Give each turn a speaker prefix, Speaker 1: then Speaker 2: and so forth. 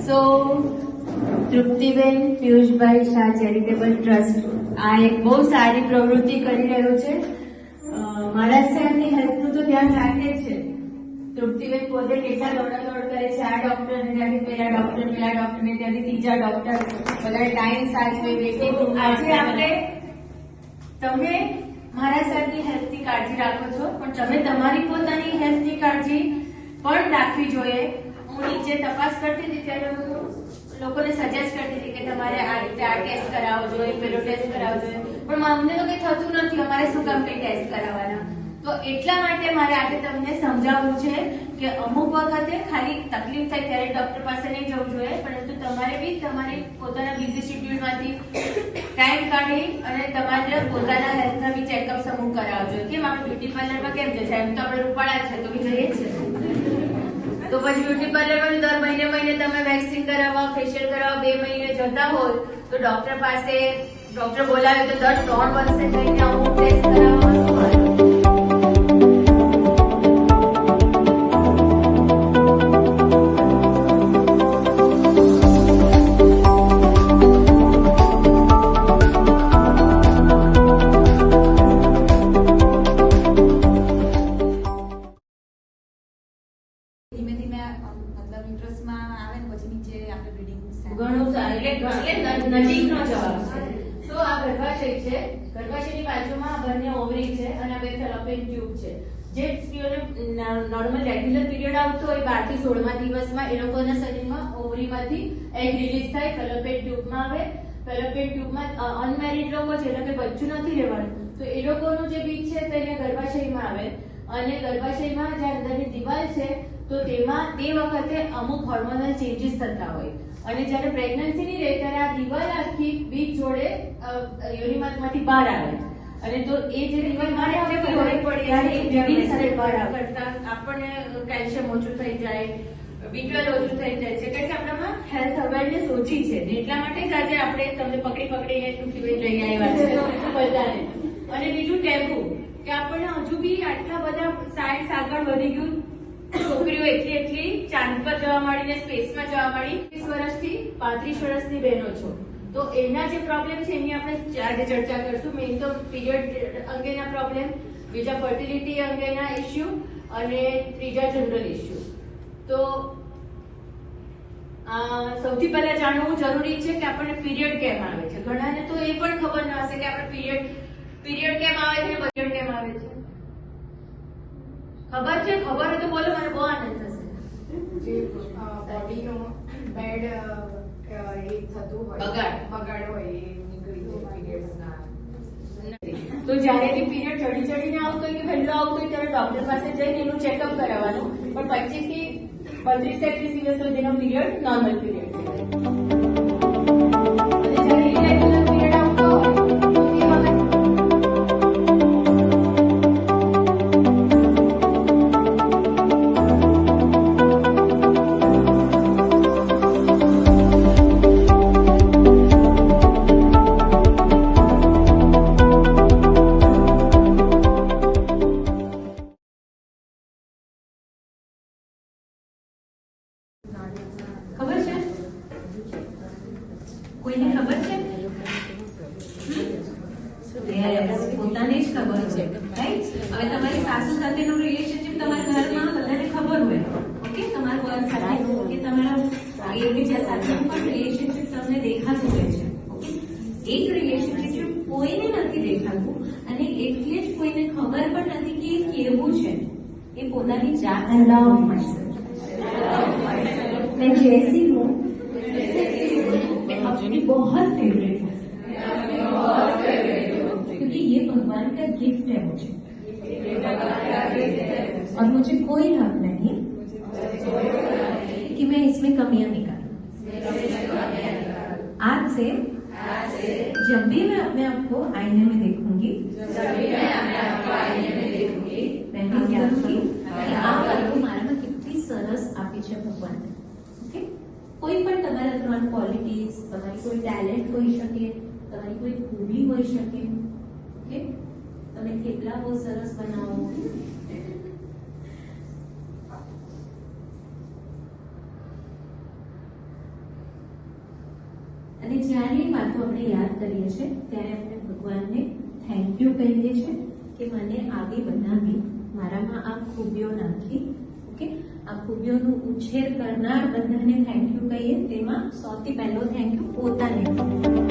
Speaker 1: સો તૃપ્તિબેન પિયુષભાઈ Shah charitable trust આ એક બહુ સારી પ્રવૃત્તિ કરી રહ્યો છે. મારા સાહેબની હેલ્થનું તો ધ્યાન રાખે છે. તૃપ્તિબેન પોતે કેટલા દોડાદોડ કરે છે, આ ડોક્ટરને ત્યાંથી પેલા ડોક્ટરને ત્યાંથી ત્રીજા ડોક્ટર, બધા ટાઈમ સાચવે વેટિંગ. આજે આપણે તમે મારા સાહેબની હેલ્થની કાળજી રાખો છો, પણ તમે તમારી પોતાની હેલ્થની કાળજી પણ રાખવી જોઈએ. હું નીચે તપાસ કરતી હતી ત્યારે લોકોને સજેસ્ટ કરતી હતી કે તમારે આ રીતે આ ટેસ્ટ કરાવવો જોઈએ, પેલો ટેસ્ટ કરાવવો જોઈએ, પણ અમને તો કઈ થતું નથી. અમારે શું કામ કઈ ટેસ્ટ કરાવવાના? તો એટલા માટે મારે આજે તમને સમજાવવું છે કે અમુક વખતે ખાલી તકલીફ થાય ત્યારે ડોક્ટર પાસે નહીં જવું જોઈએ, પરંતુ તમારે બી તમારી પોતાના બિઝી શેડ્યુલમાંથી ટાઈમ કાઢી અને તમારે પોતાના હેલ્થના બી ચેકઅપ સમૂહ કરાવવો જોઈએ. કેમ આપણે બ્યુટી પાર્લરમાં કેમ જશે? એમ તો આપણે રૂપાળા છે તો બી જઈએ જ છે. તો પછી બ્યુટી પાર્લરમાં દર મહિને તમે વેક્સિંગ કરાવવા, ફેશિયલ કરાવવા 2 મહિને જતા હોય તો ડોક્ટર પાસે ડોક્ટર બોલાવે તો દર 3 વર્ષે જઈને અમુક ટેસ્ટ કરાવવા. ઘણું સારું, એટલે નજીકનો જવાબ છે. તો આ ગર્ભાશય છે, ગર્ભાશયની બાજુમાં બંને ઓવરી છે અને બે ફેલોપિયન ટ્યુબ છે. જે સ્ત્રીઓને નોર્મલ રેગ્યુલર પીરિયડ આવતો હોય 12 થી 16મા દિવસમાં એ લોકોના શરીરમાં ઓવરીમાંથી એગ રિલીઝ થાય, ફેલોપિયન ટ્યુબમાં આવે. ફેલોપિયન ટ્યુબમાં અનમેરિડ લોકો છે, એટલે કે બચ્ચું નથી રહેવાનું, તો એ લોકોનું જે બીજ છે તે ગર્ભાશયમાં આવે. અને ગર્ભાશયમાં જે અંદરની દિવાલ છે તો તેમાં તે વખતે અમુક હોર્મોનલ ચેન્જીસ થતા હોય અને જ્યારે પ્રેગ્નન્સી ની રહે ત્યારે આ દિવાલ આખી બીજ જોડે યોનિમાંથી બહાર આવે. અને તો એ જે દિવાલ બહાર આવે ત્યારે આપણને કેલ્શિયમ ઓછું થઈ જાય, B12 ઓછું થઈ જાય છે, કારણ કે આપણામાં હેલ્થ અવેરનેસ ઓછી છે. એટલા માટે જ આજે આપણે તમને પકડીને તૃપ્તિબેન લઈ આવ્યા છે બધાને. અને બીજું ટેબુ કે આપણને હજુ બી આટલા બધા સાયન્સ આગળ વધી ગયું, છોકરીઓ એટલી ચાંદ પર જવા માંડી ને સ્પેસમાં જવા માંડી. 30 વર્ષથી 35 વર્ષની બહેનો છો તો એના જે પ્રોબ્લેમ છે એની આપણે આજે ચર્ચા કરશું. મેઇન તો પીરિયડ અંગેના પ્રોબ્લેમ, બીજા ફર્ટિલિટી અંગેના ઇસ્યુ અને ત્રીજા જનરલ ઇસ્યુ. તો સૌથી પહેલા જાણવું જરૂરી છે કે આપણને પીરિયડ કેમ આવે છે. ઘણાને તો એ પણ ખબર ન હશે કે આપણે પીરિયડ કેમ આવે છે, પીરિયડ કેમ આવે છે. ખબર છે? ખબર હોય તો બોલો, મને બહુ આનંદ થશે.
Speaker 2: જે બોડીનો બેડ એ થતું હોય, બગાડ હોય એ નીકળી જાય પીરિયડ્સના.
Speaker 1: તો જ્યારે બી પીરિયડ ચડીને આવતો હોય કે વહેલો આવતો હોય ત્યારે ડોક્ટર પાસે જઈને એનું ચેકઅપ કરાવવાનું. પણ 25 થી 35 દિવસ સુધીનો પીરિયડ નોર્મલ પીરિયડ કહેવાય. અને જ્યારે ઇરેગ્યુલર પીરિયડ આવતો હોય તો એ વખતે ખબર છે? કોઈને ખબર છે? પોતાને જ ખબર છે, રાઈટ? હવે તમારી સાસુ સાથેનું રિલેશનશિપ તમારા ઘરમાં બધાને ખબર હોય, ઓકે? તમારા વર સાથેનું કે તમારા એકબીજા સાથેનું પણ રિલેશનશિપ તમને દેખાતું હોય છે, ઓકે? એક રિલેશનશિપ કોઈને નથી દેખાતું અને એટલે જ કોઈને ખબર પણ નથી કે એ કેવું છે. એ પોતાની જાત मैं जैसी हूँ अपनी बहुत फेवरेट हूँ, क्योंकि ये भगवान का गिफ्ट है मुझे और मुझे कोई हक नहीं कि मैं इसमें कमियां निकालूं. आज से जब भी मैं अपने आप को आईने में देखूंगी मैं करूंगी આ વસ્તુ મારામાં કેટલી સરસ આપી છે ભગવાને. ઓકે, કોઈ પણ તમારા 3 ક્વોલિટીઝ, તમારી કોઈ ટેલેન્ટ હોઈ શકે, તમારી કોઈ ખૂબી હોઈ શકે, ઓકે? તમે કેટલા બહુ સરસ બનાવો. અને જ્યારે એ વાતો આપણે યાદ કરીએ છીએ ત્યારે આપણે ભગવાનને થેન્ક યુ કહીએ છીએ કે મને આવી બનાવી, મારામાં આ ખૂબીઓ નાખી. ઓકે, આ ખૂબીઓનું ઉછેર કરનાર બધાને થેન્ક યુ કહીએ. તેમાં સૌથી પહેલો થેન્ક યુ પોતાને.